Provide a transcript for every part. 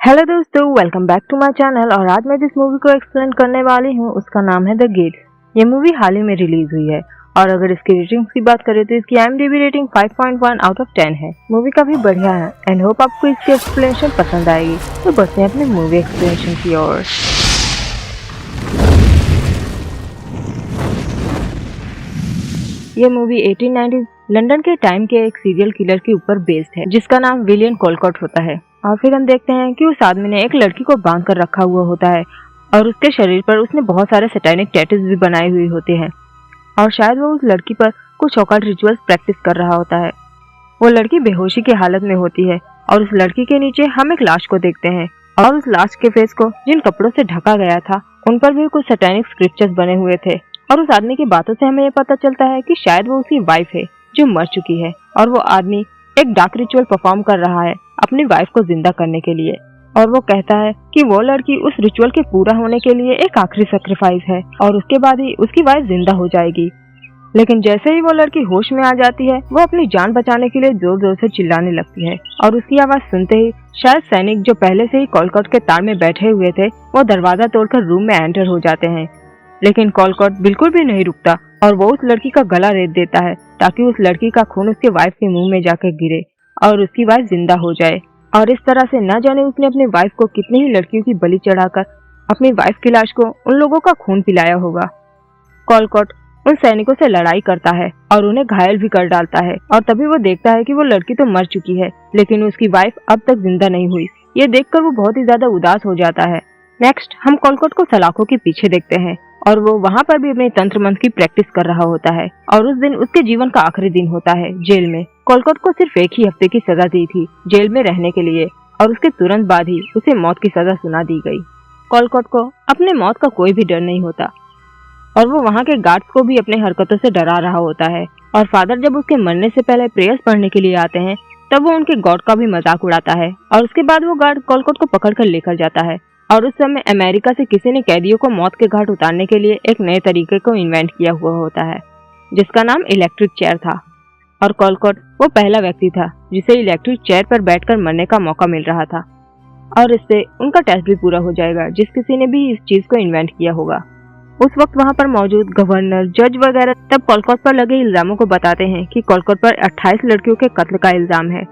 Hello दोस्तों, welcome back to my channel. और आज मैं जिस मूवी को एक्सप्लेन करने वाली हूँ उसका नाम है द गेट्स। ये मूवी हाल ही में रिलीज हुई है और अगर इसकी रेटिंग्स की बात करें तो इसकी IMDb रेटिंग 5.1 आउट ऑफ 10 है। मूवी काफी बढ़िया है एंड होप आपको इसकी एक्सप्लेनेशन पसंद आएगी। तो बढ़ते हैं अपनी मूवी एक्सप्लेनेशन की ओर। ये मूवी 1890 लंदन के टाइम के एक सीरियल किलर के ऊपर बेस्ड है जिसका नाम विलियम कोलकॉट होता है। और फिर हम देखते हैं कि उस आदमी ने एक लड़की को बांध कर रखा हुआ होता है और उसके शरीर पर उसने बहुत सारे सैटेनिक टैटूज भी बनाए हुए होते हैं और शायद वो उस लड़की पर कुछ ऑकल्ट रिचुअल्स प्रैक्टिस कर रहा होता है। वो लड़की बेहोशी की हालत में होती है और उस लड़की के नीचे हम एक लाश को देखते हैं और उस लाश के फेस को जिन कपड़ों से ढका गया था उन पर भी कुछ सैटेनिक स्क्रिप्चर्स बने हुए थे। और उस आदमी की बातों से हमें ये पता चलता है कि शायद वो उसकी वाइफ है जो मर चुकी है और वो आदमी एक डार्क रिचुअल परफॉर्म कर रहा है अपनी वाइफ को जिंदा करने के लिए। और वो कहता है कि वो लड़की उस रिचुअल के पूरा होने के लिए एक आखिरी सैक्रिफाइस है और उसके बाद ही उसकी वाइफ जिंदा हो जाएगी। लेकिन जैसे ही वो लड़की होश में आ जाती है वो अपनी जान बचाने के लिए जोर जोर से चिल्लाने लगती है और उसकी आवाज सुनते ही शायद सैनिक जो पहले से ही कोलकॉट के तार में बैठे हुए थे वो दरवाजा तोड़कर रूम में एंटर हो जाते हैं। लेकिन कोलकॉट बिल्कुल भी नहीं रुकता और वो उस लड़की का गला रेत देता है ताकि उस लड़की का खून उसके वाइफ के मुंह में जाकर गिरे और उसकी वाइफ जिंदा हो जाए। और इस तरह से न जाने उसने अपनी वाइफ को कितनी ही लड़कियों की बलि चढ़ाकर अपनी वाइफ की लाश को उन लोगों का खून पिलाया होगा। कोलकॉट उन सैनिकों से लड़ाई करता है और उन्हें घायल भी कर डालता है और तभी वो देखता है कि वो लड़की तो मर चुकी है लेकिन उसकी वाइफ अब तक जिंदा नहीं हुई। ये देखकर वो बहुत ही ज्यादा उदास हो जाता है। नेक्स्ट हम कोलकॉट को सलाखों के पीछे देखते हैं और वो वहाँ पर भी अपने तंत्र मंत्र की प्रैक्टिस कर रहा होता है और उस दिन उसके जीवन का आखिरी दिन होता है जेल में। कोलकॉट को सिर्फ एक ही हफ्ते की सजा दी थी जेल में रहने के लिए और उसके तुरंत बाद ही उसे मौत की सजा सुना दी गई। कोलकॉट को अपने मौत का कोई भी डर नहीं होता और वो वहाँ के गार्ड्स को भी अपने हरकतों से डरा रहा होता है। और फादर जब उसके मरने से पहले प्रेयर्स पढ़ने के लिए आते हैं तब वो उनके गॉड का भी मजाक उड़ाता है और उसके बाद वो गार्ड कोलकॉट को पकड़ कर लेकर जाता है। और उस समय अमेरिका से किसी ने कैदियों को मौत के घाट उतारने के लिए एक नए तरीके को इन्वेंट किया हुआ होता है जिसका नाम इलेक्ट्रिक चेयर था। और कोलकॉट वो पहला व्यक्ति था जिसे इलेक्ट्रिक चेयर पर बैठकर मरने का मौका मिल रहा था और इससे उनका टेस्ट भी पूरा हो जाएगा जिस किसी ने भी इस चीज को इन्वेंट किया होगा। उस वक्त वहाँ पर मौजूद गवर्नर, जज वगैरह तब कोलकॉट पर लगे इल्जामों को बताते हैं कि कोलकॉट पर 28 लड़कियों के कत्ल का इल्जाम है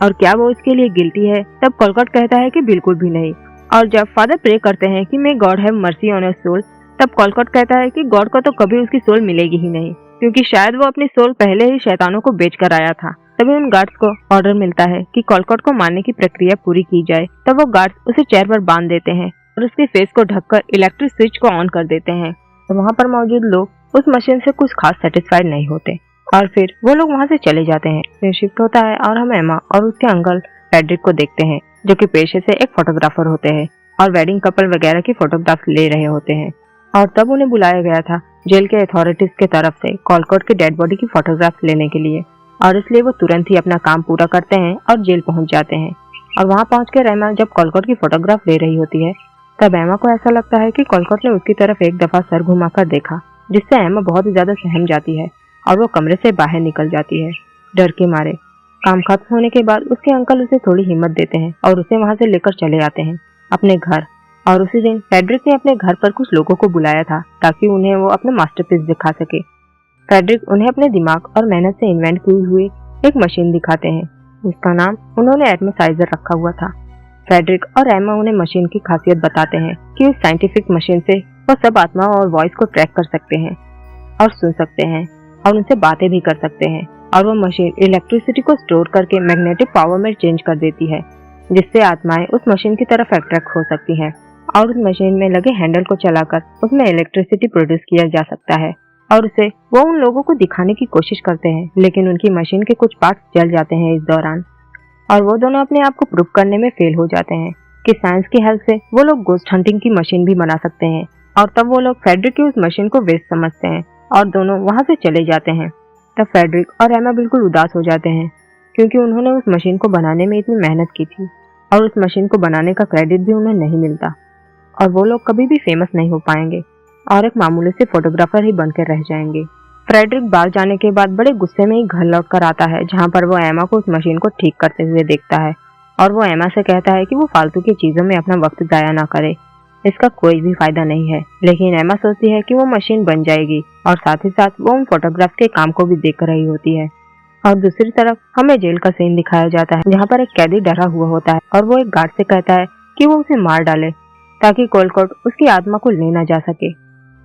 और क्या वो इसके लिए गिल्टी है। तब कोलकॉट कहता है कि बिल्कुल भी नहीं। और जब फादर प्रे करते हैं कि may God have mercy on your soul तब कोलकॉट कहता है कि गॉड को तो कभी उसकी सोल मिलेगी ही नहीं क्योंकि शायद वो अपनी सोल पहले ही शैतानों को बेच कर आया था। तभी उन गार्ड्स को ऑर्डर मिलता है कि कोलकॉट को मारने की प्रक्रिया पूरी की जाए। तब वो गार्ड्स उसे चेयर पर बांध देते हैं और उसके फेस को ढककर इलेक्ट्रिक स्विच को ऑन कर देते हैं। तो वहाँ पर मौजूद लोग उस मशीन से कुछ खास सेटिस्फाइड नहीं होते और फिर वो लोग वहाँ से चले जाते हैं। फिर शिफ्ट होता है और हम एमा और उसके अंकल फ्रेडरिक को देखते हैं जो कि पेशे से एक फोटोग्राफर होते हैं और वेडिंग कपल वगैरह की फोटोग्राफ ले रहे होते हैं। और तब उन्हें बुलाया गया था जेल के अथॉरिटीज के तरफ से कोलकॉट की डेड बॉडी की फोटोग्राफ लेने के लिए और इसलिए वो तुरंत ही अपना काम पूरा करते हैं और जेल पहुंच जाते हैं। और वहाँ पहुंचकर एमा जब कोलकॉट की फोटोग्राफ ले रही होती है तब एमा को ऐसा लगता है कि कोलकॉट ने उसकी तरफ एक दफा सर घुमाकर देखा जिससे एमा बहुत ही ज्यादा सहम जाती है और वो कमरे से बाहर निकल जाती है डर के मारे। काम खत्म होने के बाद उसके अंकल उसे थोड़ी हिम्मत देते हैं और उसे वहाँ से लेकर चले आते हैं अपने घर। और उसी दिन फ्रेडरिक ने अपने घर पर कुछ लोगों को बुलाया था ताकि उन्हें वो अपने मास्टरपीस दिखा सके। फ्रेडरिक उन्हें अपने दिमाग और मेहनत से इन्वेंट की हुई एक मशीन दिखाते हैं जिसका नाम उन्होंने एटमोसाइजर रखा हुआ था। फ्रेडरिक और एमा उन्हें मशीन की खासियत बताते हैं कि उस साइंटिफिक मशीन से वो सब आत्माओं और वॉइस को ट्रैक कर सकते हैं और सुन सकते हैं और उनसे बातें भी कर सकते हैं। और वो मशीन इलेक्ट्रिसिटी को स्टोर करके मैग्नेटिक पावर में चेंज कर देती है जिससे आत्माएं उस मशीन की तरफ अट्रैक्ट हो सकती हैं और उस मशीन में लगे हैंडल को चलाकर उसमें इलेक्ट्रिसिटी प्रोड्यूस किया जा सकता है। और उसे वो उन लोगों को दिखाने की कोशिश करते हैं लेकिन उनकी मशीन के कुछ पार्ट्स जल जाते हैं इस दौरान और वो दोनों अपने आप को प्रूव करने में फेल हो जाते हैं कि साइंस की हेल्प से वो लोग गोस्ट हंटिंग की मशीन भी बना सकते हैं। और तब वो लोग फ्रेडरिक की उस मशीन को वेस्ट समझते हैं और दोनों वहाँ से चले जाते हैं। तब फ्रेडरिक और एमा बिल्कुल उदास हो जाते हैं क्योंकि उन्होंने उस मशीन को बनाने में इतनी मेहनत की थी और उस मशीन को बनाने का क्रेडिट भी उन्हें नहीं मिलता और वो लोग कभी भी फेमस नहीं हो पाएंगे और एक मामूली से फोटोग्राफर ही बनकर रह जाएंगे। फ्रेडरिक बाहर जाने के बाद बड़े गुस्से में ही घर लौट कर आता है जहाँ पर वो एमा को उस मशीन को ठीक करते हुए देखता है और वो एमा से कहता है कि वो फालतू की चीजों में अपना वक्त जाया ना करे, इसका कोई भी फायदा नहीं है। लेकिन एमा सोचती है कि वो मशीन बन जाएगी और साथ ही साथ वो उन फोटोग्राफ के काम को भी देख रही होती है। और दूसरी तरफ हमें जेल का सीन दिखाया जाता है, जहाँ पर एक कैदी डरा हुआ होता है और वो एक गार्ड से कहता है कि वो उसे मार डाले ताकि कोलकॉट उसकी आत्मा को ले ना जा सके।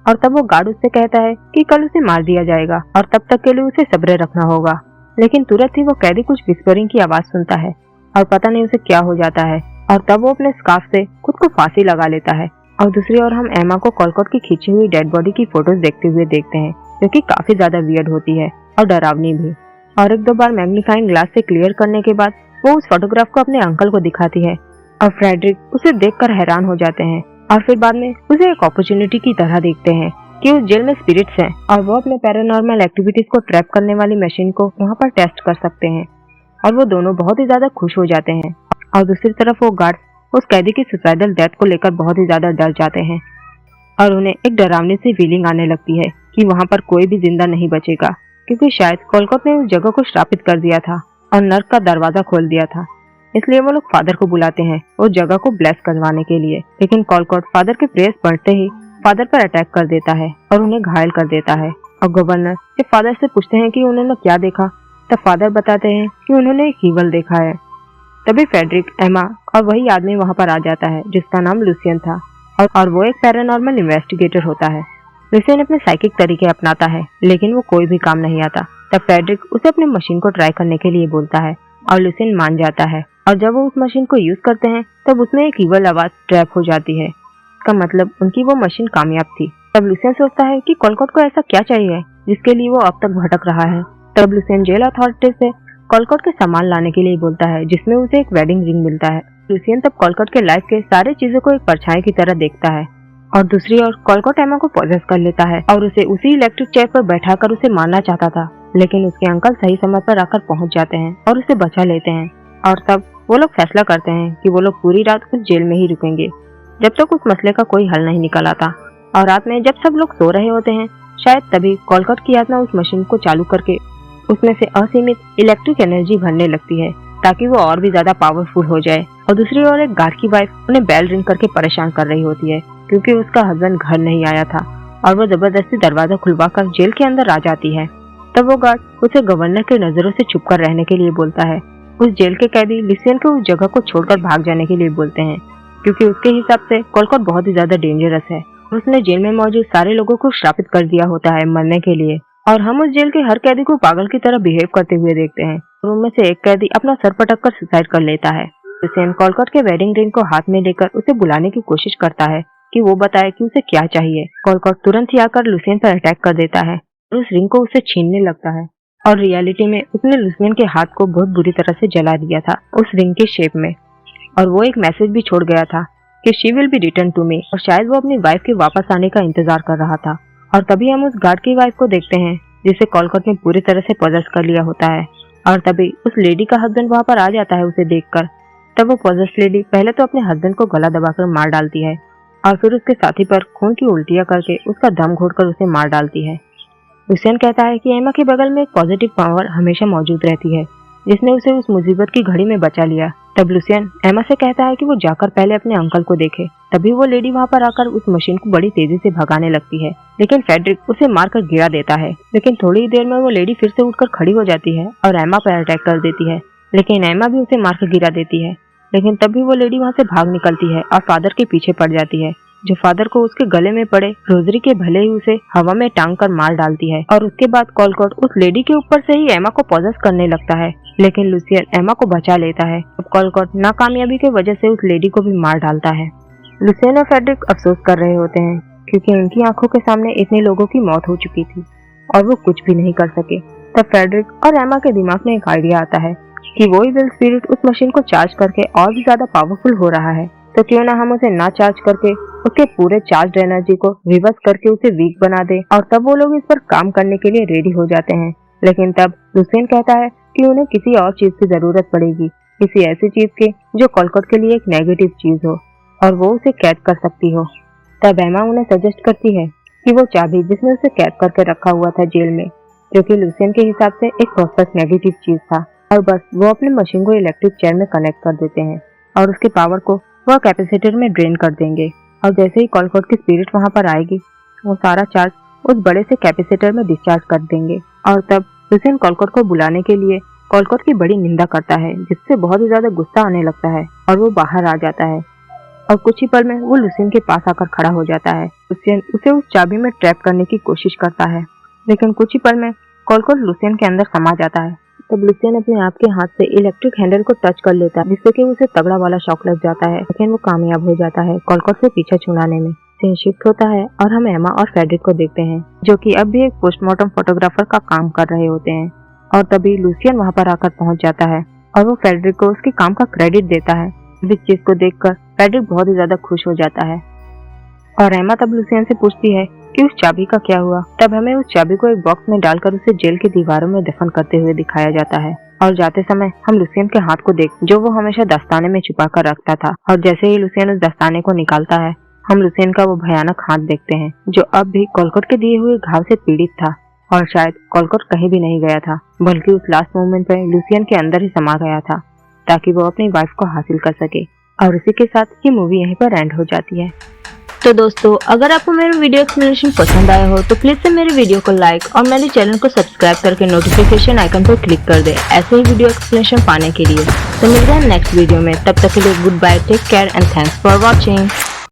और तब वो गार्ड उससे कहता है कि कल उसे मार दिया जाएगा और तब तक के लिए उसे सब्र रखना होगा। लेकिन तुरंत ही वो कैदी कुछ विस्परिंग की आवाज सुनता है और पता नहीं उसे क्या हो जाता है, और तब वो अपने स्कार्फ से खुद को फांसी लगा लेता है। और दूसरी ओर हम एमा को कोलकॉट की खींची हुई डेड बॉडी की फोटोज देखते हुए देखते हैं, जो कि काफी ज्यादा वियर्ड होती है और डरावनी भी। और एक दो बार मैग्नीफाइंग ग्लास से क्लियर करने के बाद वो उस फोटोग्राफ को अपने अंकल को दिखाती है और फ्रेडरिक उसे देखकर हैरान हो जाते हैं और फिर बाद में उसे एक अपॉर्चुनिटी की तरह देखते हैं कि उस जेल में स्पिरिट्स हैं और वो अपने पैरानॉर्मल एक्टिविटीज को ट्रैप करने वाली मशीन को वहाँ पर टेस्ट कर सकते हैं। और वो दोनों बहुत ही ज्यादा खुश हो जाते हैं। और दूसरी तरफ वो गार्ड उस कैदी की सुसाइडल डेथ को लेकर बहुत ही ज्यादा डर जाते हैं और उन्हें एक डरावनी सी फीलिंग आने लगती है कि वहाँ पर कोई भी जिंदा नहीं बचेगा, क्योंकि शायद कोलकॉट ने उस जगह को श्रापित कर दिया था और नर्क का दरवाजा खोल दिया था। इसलिए वो लोग फादर को बुलाते हैं उस जगह को ब्लेस करवाने के लिए। लेकिन कोलकॉट फादर के प्रेयर्स पढ़ते ही फादर पर अटैक कर देता है और उन्हें घायल कर देता है। और गवर्नर जब फादर से पूछते हैं कि उन्होंने क्या देखा, तब फादर बताते हैं कि उन्होंने एक ईवल देखा है। तभी फ्रेडरिक, एमा और वही आदमी वहाँ पर आ जाता है जिसका नाम लुसियन था और वो एक पैरानॉर्मल इन्वेस्टिगेटर होता है। लुसियन अपने साइकिक तरीके अपनाता है लेकिन वो कोई भी काम नहीं आता। तब फ्रेडरिक उसे अपने मशीन को ट्राई करने के लिए बोलता है और लुसियन मान जाता है। और जब वो उस मशीन को यूज करते हैं तब उसमें एक ईवल आवाज ट्रैप हो जाती है। इसका मतलब उनकी वो मशीन कामयाब थी। तब लुसियन सोचता है कि कोलकॉट को ऐसा क्या चाहिए जिसके लिए वो अब तक भटक रहा है। तब लुसियन जेल अथॉरिटी से कोलकॉट के सामान लाने के लिए बोलता है, जिसमें उसे एक वेडिंग रिंग मिलता है। लुसियन तब कोलकॉट के लाइफ के सारे चीजों को एक परछाई की तरह देखता है। और दूसरी ओर कोलकॉट एमा को पॉजेस कर लेता है और उसे उसी इलेक्ट्रिक चेयर पर बैठाकर उसे मारना चाहता था, लेकिन उसके अंकल सही समय पर आकर पहुंच जाते हैं और उसे बचा लेते हैं। और तब वो लोग फैसला करते हैं कि वो लोग पूरी रात उस जेल में ही रुकेंगे जब तक उस मसले का कोई हल नहीं निकल आता। और रात में जब सब लोग सो रहे होते हैं, शायद तभी कोलकॉट की आत्मा उस मशीन को चालू करके उसमें से असीमित इलेक्ट्रिक एनर्जी भरने लगती है ताकि वो और भी ज्यादा पावरफुल हो जाए। और दूसरी ओर एक गार्ड की वाइफ उन्हें बेल रिंग करके परेशान कर रही होती है क्योंकि उसका हस्बैंड घर नहीं आया था और वो जबरदस्ती दरवाजा खुलवाकर जेल के अंदर आ जाती है। तब वो गार्ड उसे गवर्नर की नजरों से छुपकर रहने के लिए बोलता है। उस जेल के कैदी लुसियन को उस जगह को छोड़कर भाग जाने के लिए बोलते हैं क्योंकि उसके हिसाब से कोलकॉट बहुत ही ज्यादा डेंजरस है। उसने जेल में मौजूद सारे लोगों को श्रापित कर दिया होता है मरने के लिए। और हम उस जेल के हर कैदी को पागल की तरह बिहेव करते हुए देखते हैं। उनमें से एक कैदी अपना सर पटक कर सुसाइड कर लेता है। लुसियन कोलकॉट के वेडिंग रिंग को हाथ में लेकर उसे बुलाने की कोशिश करता है कि वो बताए कि उसे क्या चाहिए। कोलकॉट तुरंत ही आकर लुसियन पर अटैक कर देता है और उस रिंग को उसे छीनने लगता है। और रियलिटी में उसने लुसियन के हाथ को बहुत बुरी तरह से जला दिया था उस रिंग के शेप में। और वो एक मैसेज भी छोड़ गया था कि she will be return to me, और शायद वो अपनी वाइफ के वापस आने का इंतजार कर रहा था। और तभी हम उस गार्ड की वाइफ को देखते हैं जिसे कोलकॉट ने पूरी तरह से पॉजेस कर लिया होता है। और तभी उस लेडी का हस्बैंड वहाँ पर आ जाता है उसे देखकर। तब वो पॉजेस लेडी पहले तो अपने हस्बैंड को गला दबाकर मार डालती है और फिर उसके साथी पर खून की उल्टियां करके उसका दम घोटकर उसे मार डालती है। लुसियन कहता है कि एमा के बगल में एक पॉजिटिव पावर हमेशा मौजूद रहती है जिसने उसे उस मुसीबत की घड़ी में बचा लिया। तब लुसियन एमा से कहता है कि वो जाकर पहले अपने अंकल को देखे। तभी वो लेडी वहाँ पर आकर उस मशीन को बड़ी तेजी से भगाने लगती है, लेकिन फ्रेडरिक उसे मारकर गिरा देता है। लेकिन थोड़ी देर में वो लेडी फिर से उठकर खड़ी हो जाती है और एमा पर अटैक कर देती है, लेकिन एमा भी उसे मारकर गिरा देती है। लेकिन तभी वो लेडी वहाँ से भाग निकलती है और फादर के पीछे पड़ जाती है, जो फादर को उसके गले में पड़े रोजरी के भले ही उसे हवा में टांग कर मार डालती है। और उसके बाद कोलकॉट उस लेडी के ऊपर से ही एमा को पॉजेस करने लगता है, लेकिन लुसियन एमा को बचा लेता है। अब कोलकॉट नाकामयाबी की वजह से उस लेडी को भी मार डालता है। लुसियन और फ्रेडरिक अफसोस कर रहे होते हैं क्योंकि उनकी आंखों के सामने इतने लोगों की मौत हो चुकी थी और वो कुछ भी नहीं कर सके। तब फ्रेडरिक और एमा के दिमाग में एक आइडिया आता है कि वो इविल स्पिरिट उस मशीन को चार्ज करके और भी ज्यादा पावरफुल हो रहा है, तो क्यों ना हम उसे ना चार्ज करके उसके पूरे चार्ज एनर्जी को रिवर्स करके उसे वीक बना दे। और तब वो लोग इस पर काम करने के लिए रेडी हो जाते हैं। लेकिन तब लुसियन कहता है कि उन्हें किसी और चीज की जरूरत पड़ेगी, किसी ऐसी चीज की जो कोलकॉट के लिए एक नेगेटिव चीज हो और वो उसे कैद कर सकती हो। तब एमा उन्हें सजेस्ट करती है कि वो चाबी जिसने उसे कैद करके रखा हुआ था जेल में, जो कि लुसियन के हिसाब से एक प्रोसेस नेगेटिव चीज था, और बस वो अपने मशीन को इलेक्ट्रिक चेयर में कनेक्ट कर देते हैं और उसके पावर को वह कैपेसिटर में ड्रेन कर देंगे। और जैसे ही कॉलकॉट की स्पिरिट वहां पर आएगी, वो सारा चार्ज उस बड़े से कैपेसिटर में डिस्चार्ज कर देंगे। और तब लुसियन कॉलकॉट को बुलाने के लिए कॉलकॉट की बड़ी निंदा करता है, जिससे बहुत ही ज्यादा गुस्सा आने लगता है और वो बाहर आ जाता है। और कुछ ही पल में वो लुसियन के पास आकर खड़ा हो जाता है। लुसियन उसे उस चाबी में ट्रैप करने की कोशिश करता है, लेकिन कुछ ही पल में कॉलकॉट लुसियन के अंदर समा जाता है। तब लुसियन अपने आप के हाथ से इलेक्ट्रिक हैंडल को टच कर लेता है, जिससे कि उसे तगड़ा वाला शॉक लग जाता है, लेकिन वो कामयाब हो जाता है कॉलकॉट से पीछा छुड़ाने में। सीन शिफ्ट होता है और हम एमा और फ्रेडरिक को देखते हैं, जो कि अब भी एक पोस्टमार्टम फोटोग्राफर का काम कर रहे होते हैं। और तभी लुसियन वहां पर आकर पहुंच जाता है और वो फ्रेडरिक को उसके काम का क्रेडिट देता है। इस चीज को देखकर फ्रेडरिक बहुत ही ज्यादा खुश हो जाता है। और एमा तब लुसियन से पूछती है कि उस चाबी का क्या हुआ। तब हमें उस चाबी को एक बॉक्स में डालकर उसे जेल की दीवारों में दफन करते हुए दिखाया जाता है। और जाते समय हम लुसियन के हाथ को देख, जो वो हमेशा दस्ताने में छुपा कर रखता था। और जैसे ही लुसियन उस दस्ताने को निकालता है, हम लुसियन का वो भयानक हाथ देखते हैं, जो अब भी कॉलकॉट के दिए हुए घाव से पीड़ित था। और शायद कॉलकॉट कहीं भी नहीं गया था, बल्कि उस लास्ट मोमेंट पे लुसियन के अंदर ही समा गया था, ताकि वो अपनी वाइफ को हासिल कर सके। और इसी के साथ ये मूवी यहीं पर एंड हो जाती है। तो दोस्तों, अगर आपको मेरा वीडियो एक्सप्लेनेशन पसंद आया हो तो प्लीज से मेरे वीडियो को लाइक और मेरे चैनल को सब्सक्राइब करके नोटिफिकेशन आइकन पर क्लिक कर दे, ऐसे ही वीडियो एक्सप्लेनेशन पाने के लिए। तो मिलते हैं नेक्स्ट वीडियो में, तब तक के लिए goodbye, take care and thanks for watching.